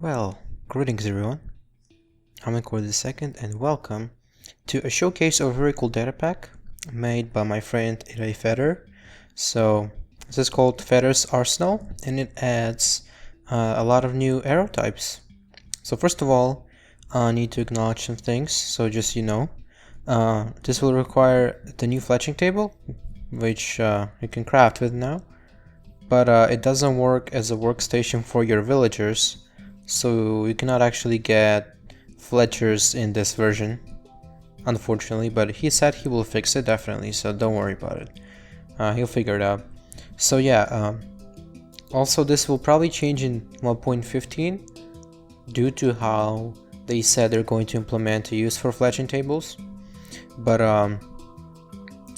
Well, greetings everyone. I'm Record2nd and welcome to a showcase of a very cool data pack made by my friend itayfeder. So this is called Feder's Arsenal and it adds a lot of new arrow types. So first of all, I need to acknowledge some things, so just so you know. This will require the new fletching table, which you can craft with now, but it doesn't work as a workstation for your villagers. So you cannot actually get fletchers in this version, unfortunately, but he said he will fix it definitely, so don't worry about it. He'll figure it out. So yeah, also this will probably change in 1.15 due to how they said they're going to implement a use for fletching tables, but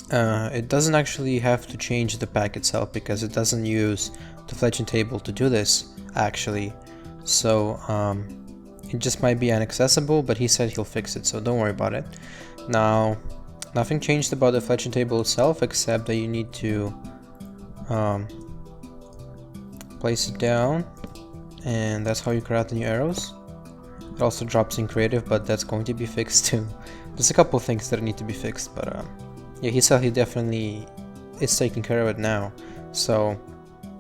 it doesn't actually have to change the pack itself because it doesn't use the fletching table to do this actually. So it just might be inaccessible, but he said he'll fix it, so don't worry about it. Now, nothing changed about the fletching table itself except that you need to place it down, and that's how you craft the new arrows. It also drops in creative, but that's going to be fixed too. There's a couple of things that need to be fixed, but yeah, he said he definitely is taking care of it now, so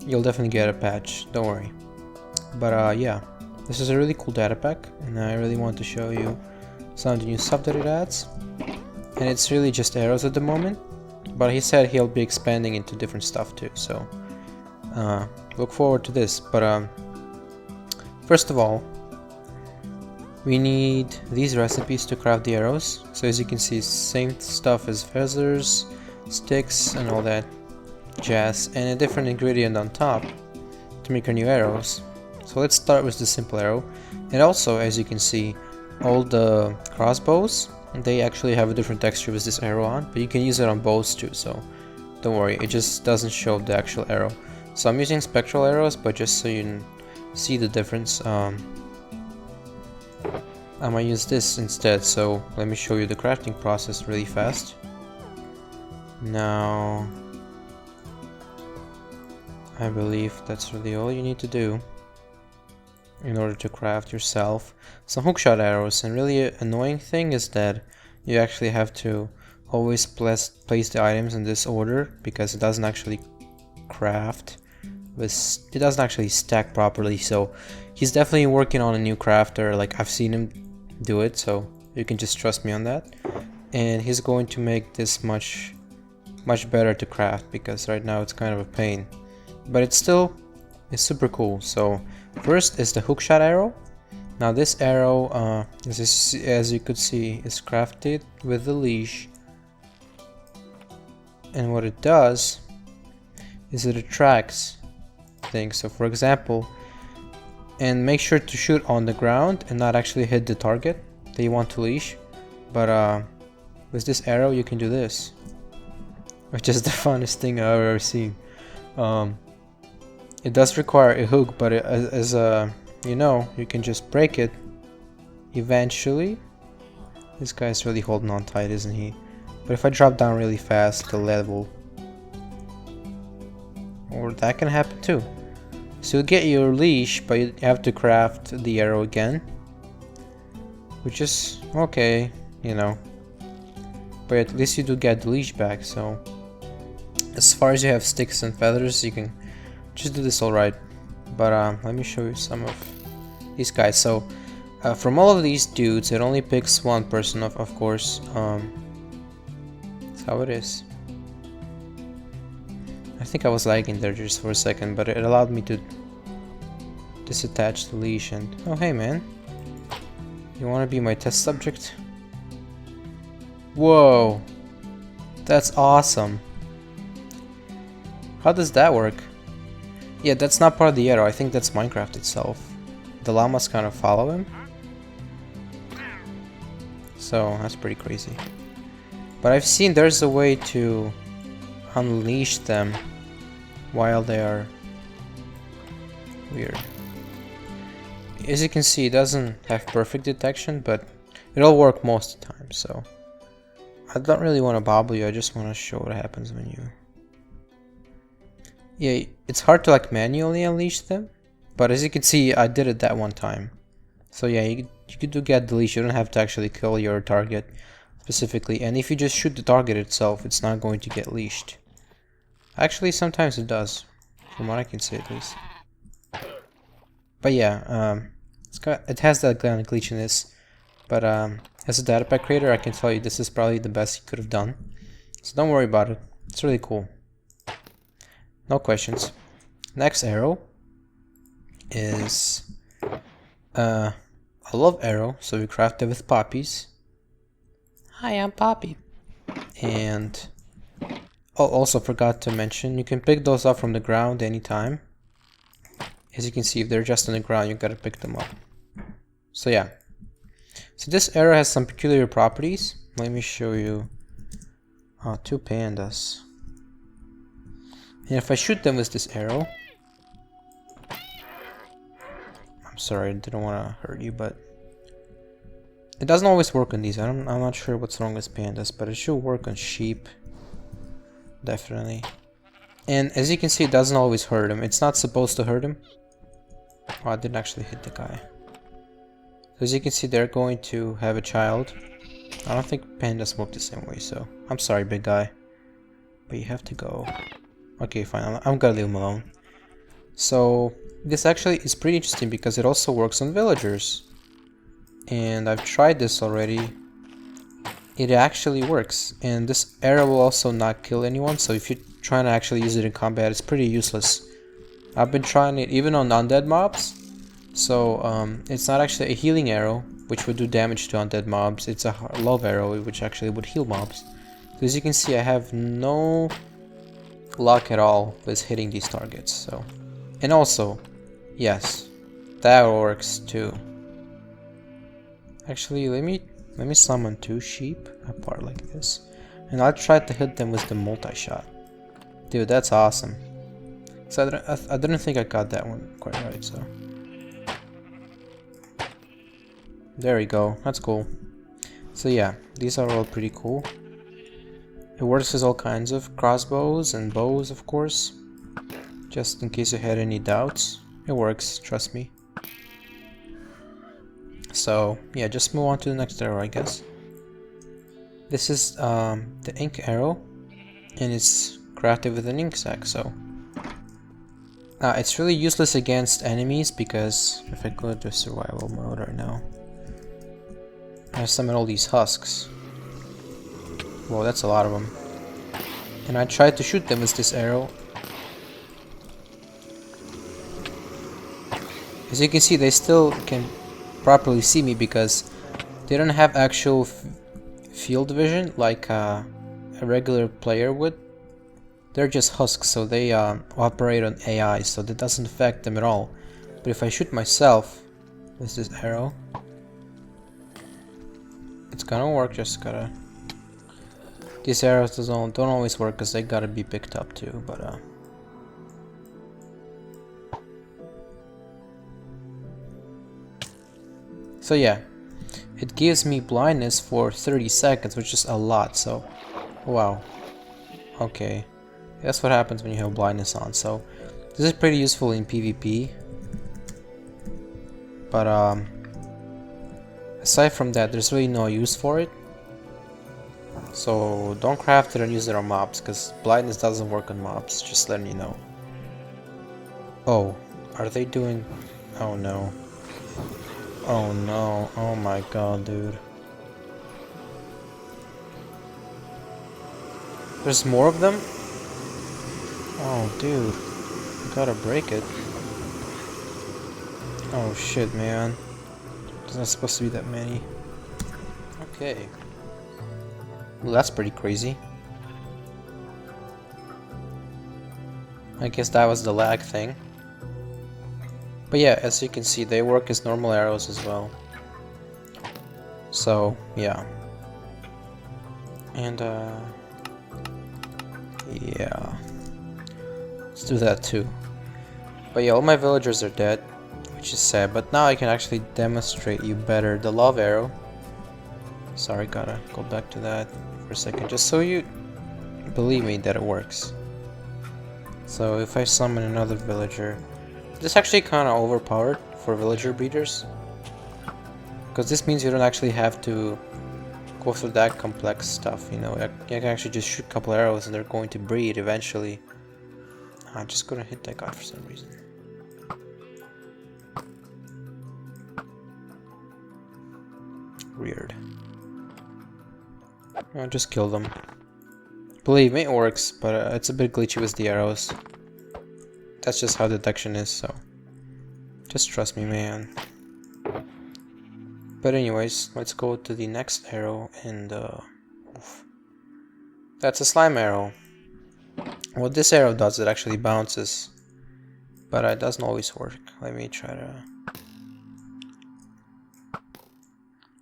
you'll definitely get a patch, don't worry. But yeah, this is a really cool data pack and I really want to show you some of the new stuff that it adds. And it's really just arrows at the moment, but he said he'll be expanding into different stuff too, so look forward to this. But first of all, we need these recipes to craft the arrows. So as you can see, same stuff as feathers, sticks and all that jazz, and a different ingredient on top to make our new arrows. So let's start with the simple arrow. And also, as you can see, all the crossbows, they actually have a different texture with this arrow on, but you can use it on bows too, so don't worry, it just doesn't show the actual arrow. So I'm using spectral arrows, but just so you can see the difference, I might use this instead. So let me show you the crafting process really fast. Now, I believe that's really all you need to do in order to craft yourself some hookshot arrows. And really annoying thing is that you actually have to always place the items in this order because it doesn't actually craft with, it doesn't actually stack properly. So he's definitely working on a new crafter, like I've seen him do it, so you can just trust me on that. And he's going to make this much better to craft because right now it's kind of a pain, but it's super cool. So first is the hookshot arrow. Now this arrow, as you could see, is crafted with the leash, and what it does is it attracts things. So for example, and make sure to shoot on the ground and not actually hit the target that you want to leash, but with this arrow you can do this, which is the funnest thing I've ever seen. It does require a hook, but as you know, you can just break it eventually. This guy's really holding on tight, isn't he? But if I drop down really fast, the level, or that can happen too. So you get your leash, but you have to craft the arrow again, which is okay, you know. But at least you do get the leash back. So as far as you have sticks and feathers, you can just do this alright. But let me show you some of these guys. So from all of these dudes, it only picks one person, of course. That's how it is. I think I was lagging there just for a second, but it allowed me to disattach the leash. And oh hey man, you want to be my test subject? Whoa, that's awesome. How does that work? Yeah, that's not part of the arrow. I think that's Minecraft itself. The llamas kind of follow him, so that's pretty crazy. But I've seen there's a way to unleash them while they are weird. As you can see, it doesn't have perfect detection, but it'll work most of the time. So I don't really want to bobble you, I just want to show what happens when you... Yeah, it's hard to like manually unleash them, but as you can see, I did it that one time. So yeah, you do get the leash. You don't have to actually kill your target specifically. And if you just shoot the target itself, it's not going to get leashed. Actually, sometimes it does, from what I can see at least. But yeah, it has that kind of glitchiness. But as a data pack creator, I can tell you this is probably the best you could have done. So don't worry about it. It's really cool. No questions. Next arrow is a love arrow. So we craft it with poppies. Hi, I'm Poppy. And oh, also forgot to mention, you can pick those up from the ground anytime. As you can see, if they're just on the ground, you gotta pick them up. So yeah. So this arrow has some peculiar properties. Let me show you. Oh, 2 pandas. And if I shoot them with this arrow... I'm sorry, I didn't want to hurt you, but... It doesn't always work on these. I'm not sure what's wrong with pandas, but it should work on sheep. Definitely. And as you can see, it doesn't always hurt him. It's not supposed to hurt him. Oh, I didn't actually hit the guy. So as you can see, they're going to have a child. I don't think pandas work the same way, so... I'm sorry, big guy. But you have to go. Okay, fine. I'm gonna leave him alone. So, this actually is pretty interesting because it also works on villagers. And I've tried this already. It actually works. And this arrow will also not kill anyone, so if you're trying to actually use it in combat, it's pretty useless. I've been trying it even on undead mobs. So, it's not actually a healing arrow, which would do damage to undead mobs. It's a love arrow, which actually would heal mobs. So as you can see, I have no luck at all with hitting these targets. So, and also, yes, that works too. Actually, let me summon 2 sheep apart like this, and I'll try to hit them with the multi-shot. Dude, that's awesome. So I didn't think I got that one quite right. So there we go. That's cool. So yeah, these are all pretty cool. It works with all kinds of crossbows and bows, of course. Just in case you had any doubts, it works. Trust me. So yeah, just move on to the next arrow, I guess. This is the ink arrow, and it's crafted with an ink sac. So it's really useless against enemies because if I go to survival mode right now, I summon all these husks. Whoa, that's a lot of them. And I tried to shoot them with this arrow. As you can see, they still can properly see me because they don't have actual field vision like a regular player would. They're just husks, so they operate on AI, so that doesn't affect them at all. But if I shoot myself with this arrow, it's gonna work. Just gotta... These arrows don't always work because they gotta be picked up too, but so yeah, it gives me blindness for 30 seconds, which is a lot, so wow. Okay, that's what happens when you have blindness on. So this is pretty useful in PvP, but aside from that, there's really no use for it. So don't craft it and use it on mobs, because blindness doesn't work on mobs, just letting you know. Oh, are they doing... Oh no. Oh no, oh my god, dude. There's more of them? Oh dude, you gotta break it. Oh shit, man. There's not supposed to be that many. Okay. Well, that's pretty crazy. I guess that was the lag thing. But yeah, as you can see, they work as normal arrows as well. So, yeah. And, yeah. Let's do that too. But yeah, all my villagers are dead, which is sad. But now I can actually demonstrate you better the love arrow. Sorry, gotta go back to that for a second, just so you believe me that it works. So if I summon another villager, this is actually kind of overpowered for villager breeders. Because this means you don't actually have to go through that complex stuff, you know. You can actually just shoot a couple arrows and they're going to breed eventually. I just couldn't hit that guy for some reason. Weird. I just killed them. Believe me, it works, but it's a bit glitchy with the arrows. That's just how detection is, so just trust me, man. But anyways, let's go to the next arrow, and that's a slime arrow. What this arrow does, it actually bounces, but it doesn't always work. Let me try to...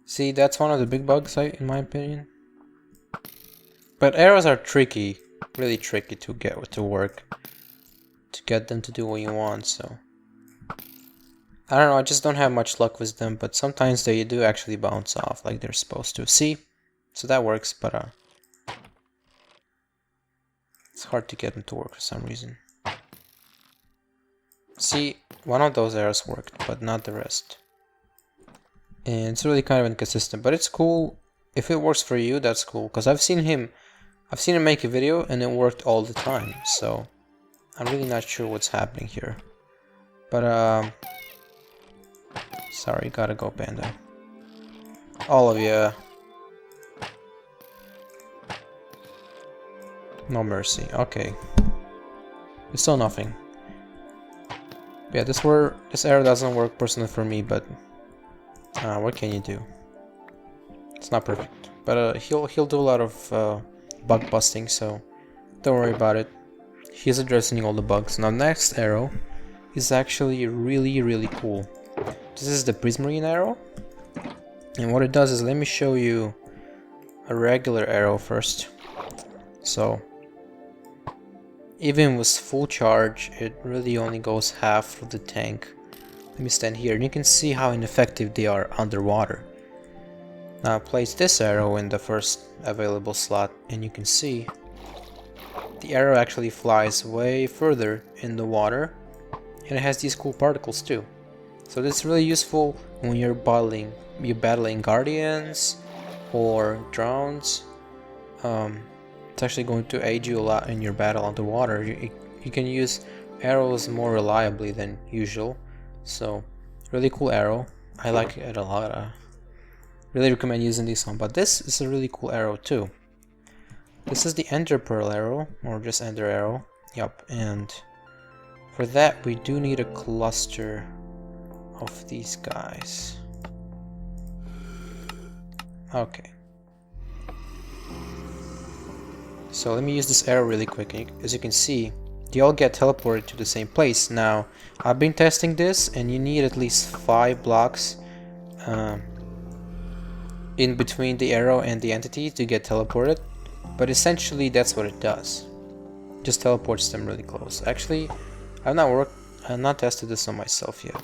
See, that's one of the big bugs, in my opinion. But arrows are tricky, really tricky to get to work, to get them to do what you want, so... I don't know, I just don't have much luck with them, but sometimes they do actually bounce off like they're supposed to. See? So that works, but it's hard to get them to work for some reason. See, one of those arrows worked, but not the rest. And it's really kind of inconsistent, but it's cool. If it works for you, that's cool, because I've seen him make a video and it worked all the time, so I'm really not sure what's happening here. But sorry, gotta go, Panda. All of you. No mercy. Okay. It's still nothing. Yeah, this arrow doesn't work personally for me, but what can you do? It's not perfect, but he'll do a lot of bug busting, so don't worry about it. He's addressing all the bugs. Now, next arrow is actually really cool. This is the Prismarine arrow, and what it does is, let me show you a regular arrow first. So even with full charge, it really only goes half of the tank. Let me stand here and you can see how ineffective they are underwater. Now place this arrow in the first available slot and you can see the arrow actually flies way further in the water, and it has these cool particles too. So this is really useful when you're battling guardians or drones. It's actually going to aid you a lot in your battle underwater. You can use arrows more reliably than usual. So really cool arrow. I like it a lot. Really recommend using this one. But this is a really cool arrow too. This is the Ender Pearl arrow, or just Ender arrow. Yep. And for that we do need a cluster of these guys. Okay. So let me use this arrow really quick. As you can see, they all get teleported to the same place. Now, I've been testing this, and you need at least 5 blocks in between the arrow and the entity to get teleported. But essentially, that's what it does. Just teleports them really close. Actually, I've not tested this on myself yet.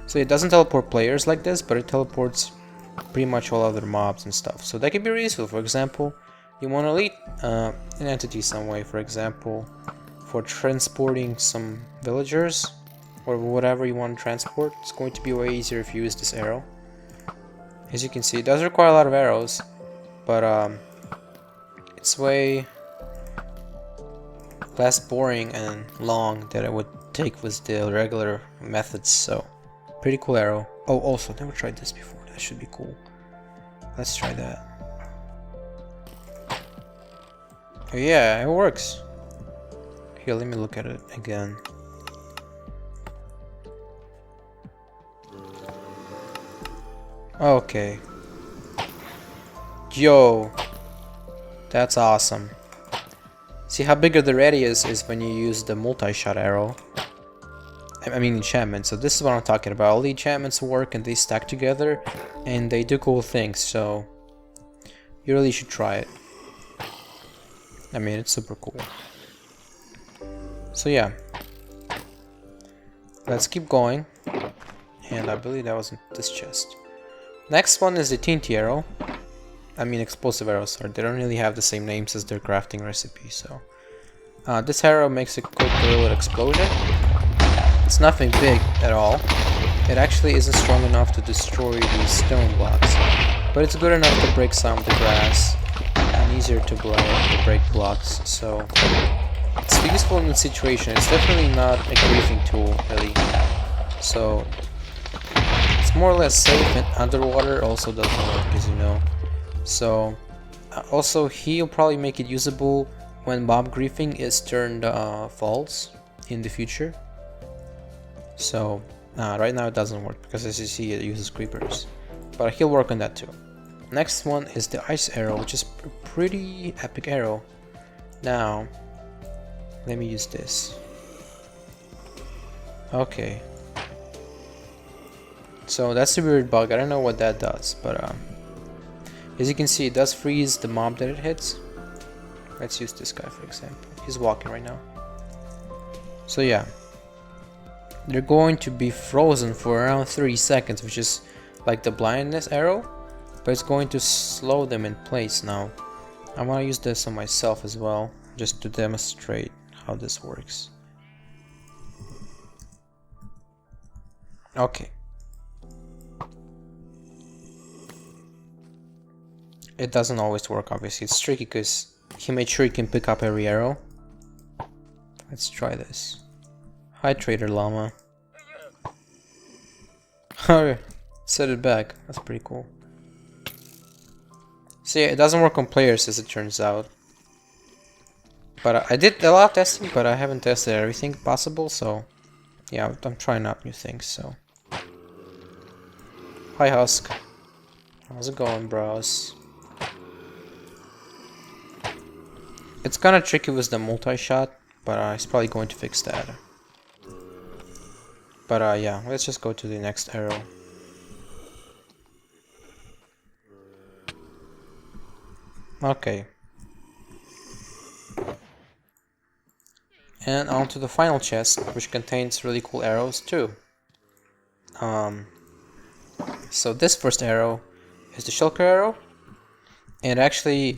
So it doesn't teleport players like this, but it teleports pretty much all other mobs and stuff. So that could be really useful. For example, you want to lead an entity some way, for example, for transporting some villagers or whatever you want to transport. It's going to be way easier if you use this arrow. As you can see, it does require a lot of arrows, but it's way less boring and long than it would take with the regular methods. So pretty cool arrow. Oh, also, never tried this before. That should be cool. Let's try that. Oh yeah, it works. Here, let me look at it again. Okay. Yo, that's awesome. See how bigger the radius is when you use the multi-shot arrow. I mean enchantment. So this is what I'm talking about. All the enchantments work and they stack together and they do cool things, so you really should try it. I mean, it's super cool. So yeah, let's keep going. And I believe that was in this chest. Next one is the TNT arrow. I mean explosive arrows, sorry. They don't really have the same names as their crafting recipe, so this arrow makes a quick little explosion. It's nothing big at all, it actually isn't strong enough to destroy these stone blocks, but it's good enough to break some of the grass and easier to break blocks, so it's useful in the situation. It's definitely not a griefing tool, really, so it's more or less safe, and underwater also doesn't work, as you know. So also he'll probably make it usable when mob griefing is turned false in the future. So right now it doesn't work because, as you see, it uses creepers, but he'll work on that too. Next one is the ice arrow, which is a pretty epic arrow. Now let me use this. Okay, so that's a weird bug. I don't know what that does, but as you can see, it does freeze the mob that it hits. Let's use this guy for example. He's walking right now. So yeah, they're going to be frozen for around 30 seconds, which is like the blindness arrow, but it's going to slow them in place. Now I want to use this on myself as well, just to demonstrate how this works. Okay, it doesn't always work, obviously. It's tricky because he made sure he can pick up every arrow. Let's try this. Hi, Trader Llama. Oh, set it back. That's pretty cool. So yeah, it doesn't work on players, as it turns out. But I did a lot of testing, but I haven't tested everything possible, so yeah, I'm trying out new things, so. Hi, Husk. How's it going, bros? It's kind of tricky with the multi-shot, but he's probably going to fix that. But yeah, let's just go to the next arrow. Okay. And on to the final chest, which contains really cool arrows too. So this first arrow is the shulker arrow, and it actually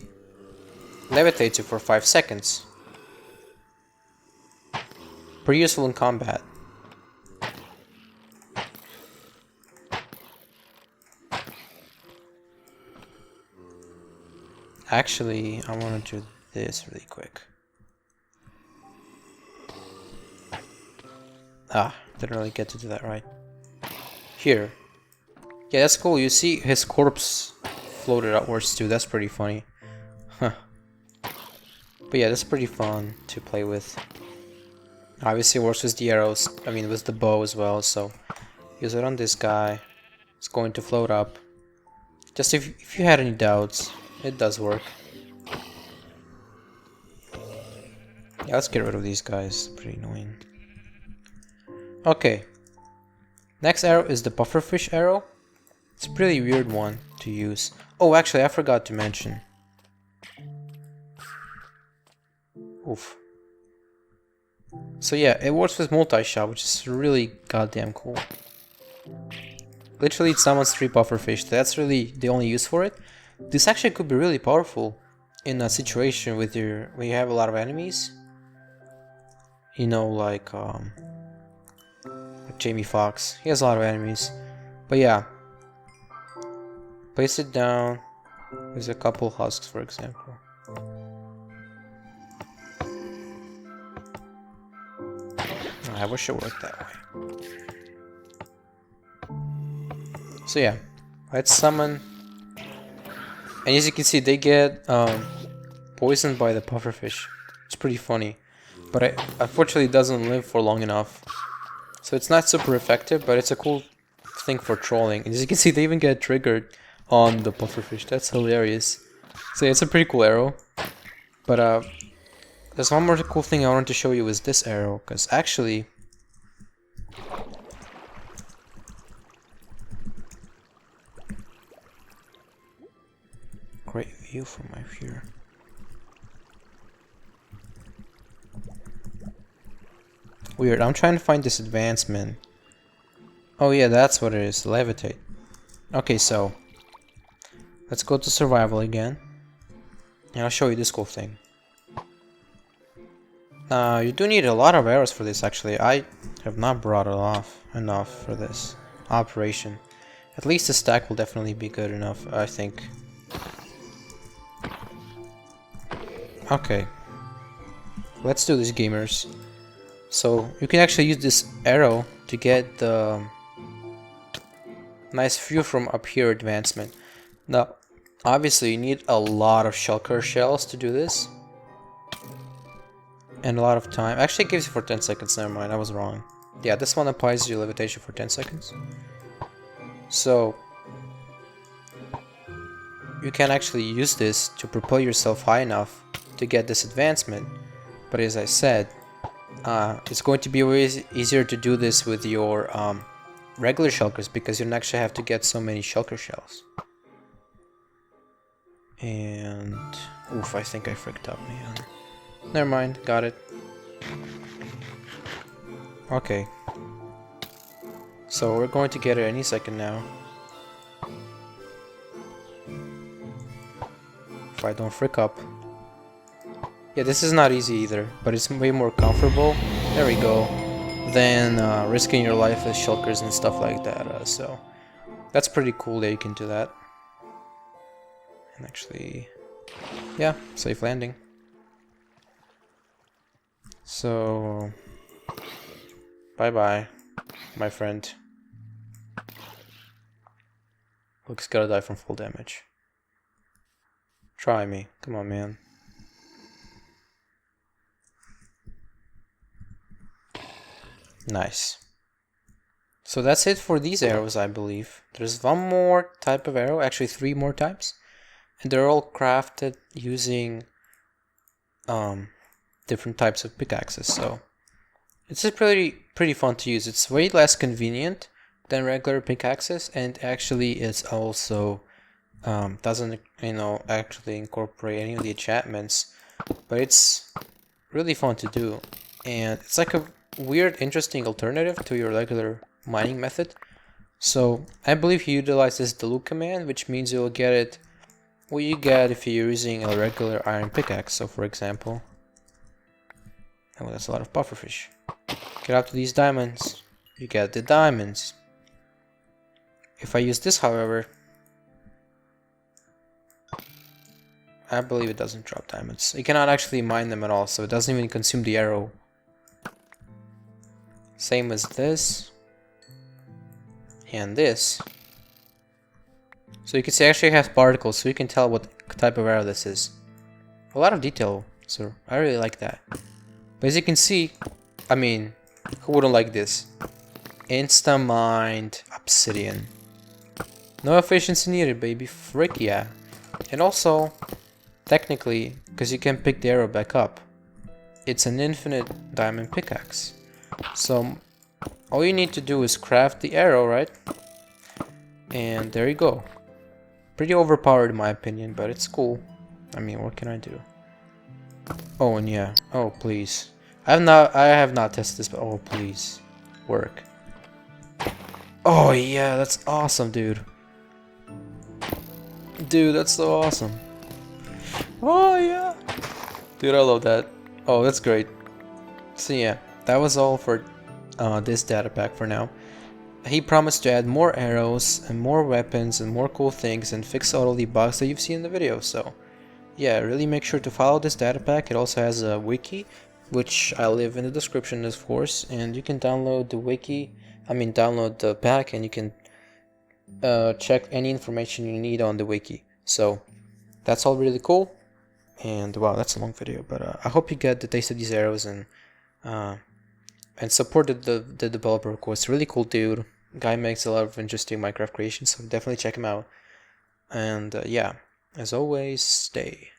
levitates you for 5 seconds. Pretty useful in combat. Actually, I want to do this really quick. Didn't really get to do that right. Here. Yeah, that's cool. You see his corpse floated upwards too. That's pretty funny. Huh. But yeah, that's pretty fun to play with. Obviously it works with the arrows, I mean with the bow as well, so use it on this guy. It's going to float up. Just if you had any doubts, it does work. Yeah, let's get rid of these guys, pretty annoying. Okay. Next arrow is the pufferfish arrow. It's a pretty weird one to use. Oh, actually I forgot to mention. Oof. So yeah, it works with multi-shot, which is really goddamn cool. Literally it summons 3 pufferfish. That's really the only use for it. This actually could be really powerful in a situation with where you have a lot of enemies. You know, like Jamie Foxx. He has a lot of enemies. But yeah. Place it down with a couple husks, for example. I wish it worked that way. So yeah, let's summon. And as you can see, they get poisoned by the pufferfish. It's pretty funny, but it unfortunately doesn't live for long enough. So it's not super effective, but it's a cool thing for trolling. And as you can see, they even get triggered on the pufferfish. That's hilarious. So yeah, it's a pretty cool arrow. But there's one more cool thing I wanted to show you is this arrow, because actually great view from my here. Weird, I'm trying to find this advancement. Oh yeah, that's what it is, levitate. Okay, so let's go to survival again. And I'll show you this cool thing. You do need a lot of arrows for this actually. I have not brought enough for this. operation. At least the stack will definitely be good enough, I think. Okay. Let's do this, gamers. So you can actually use this arrow to get the nice view from up here advancement. Now, obviously you need a lot of shulker shells to do this. And a lot of time. Actually it gives you for 10 seconds, never mind, I was wrong. Yeah, this one applies your levitation for 10 seconds. So you can actually use this to propel yourself high enough to get this advancement. But as I said, it's going to be way easier to do this with your regular shulkers because you don't actually have to get so many shulker shells. And oof, I think I fricked up, man. Never mind, got it. Okay. So we're going to get it any second now. If I don't frick up. Yeah, this is not easy either, but it's way more comfortable. There we go. Than risking your life with shulkers and stuff like that. So that's pretty cool that you can do that. And actually, yeah, safe landing. So, bye-bye, my friend. Luke's gotta die from full damage. Try me. Come on, man. Nice. So that's it for these arrows, I believe. There's one more type of arrow, actually 3 more types. And they're all crafted using different types of pickaxes, so it's just pretty fun to use. It's way less convenient than regular pickaxes, and actually it's also doesn't actually incorporate any of the enchantments, but it's really fun to do, and it's like a weird, interesting alternative to your regular mining method. So I believe you utilize this delete command, which means you'll get it what you get if you're using a regular iron pickaxe. So for example, oh, that's a lot of pufferfish. Get up to these diamonds, you get the diamonds. If I use this, however, I believe it doesn't drop diamonds. You cannot actually mine them at all, so it doesn't even consume the arrow. Same as this and this. So you can see it actually has particles, so you can tell what type of arrow this is. A lot of detail, so I really like that. But as you can see, I mean, who wouldn't like this? Insta-mined obsidian. No efficiency needed, baby. Frick yeah. And also, technically, because you can pick the arrow back up, it's an infinite diamond pickaxe. So all you need to do is craft the arrow, right? And there you go. Pretty overpowered in my opinion, but it's cool. I mean, what can I do? Oh, and yeah. Oh, please. I have not tested this, but oh, please. Work. Oh, yeah, that's awesome, dude. Dude, that's so awesome. Oh, yeah. Dude, I love that. Oh, that's great. So, yeah, that was all for this data pack for now. He promised to add more arrows and more weapons and more cool things and fix all of the bugs that you've seen in the video. So, yeah, really make sure to follow this data pack. It also has a wiki, which I'll leave in the description, of course, and you can download the wiki. Download the pack, and you can check any information you need on the wiki. So that's all really cool. And wow, that's a long video, but I hope you get the taste of these arrows and support the developer, of course. Really cool dude. Guy makes a lot of interesting Minecraft creations, so definitely check him out. And yeah, as always, stay